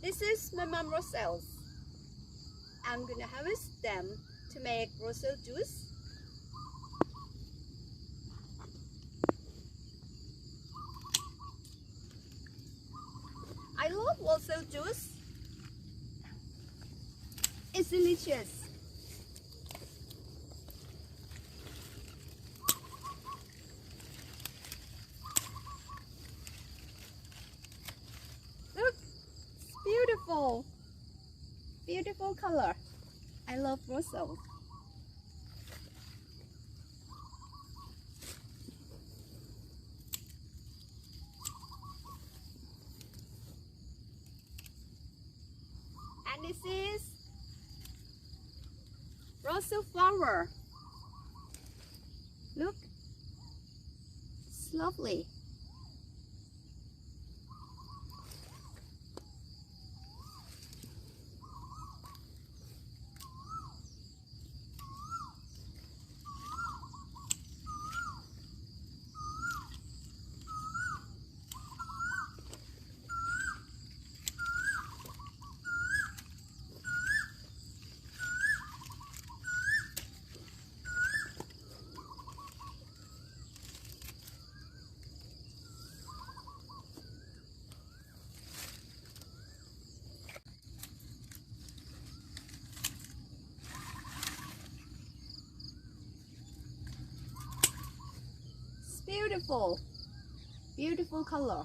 This is my mom Roselle's. I'm gonna harvest them to make Roselle juice. I love Roselle juice. It's delicious. Look, it's beautiful. Beautiful color. I love Roselle. And this is Roselle flower. Look, it's lovely. Beautiful, beautiful color.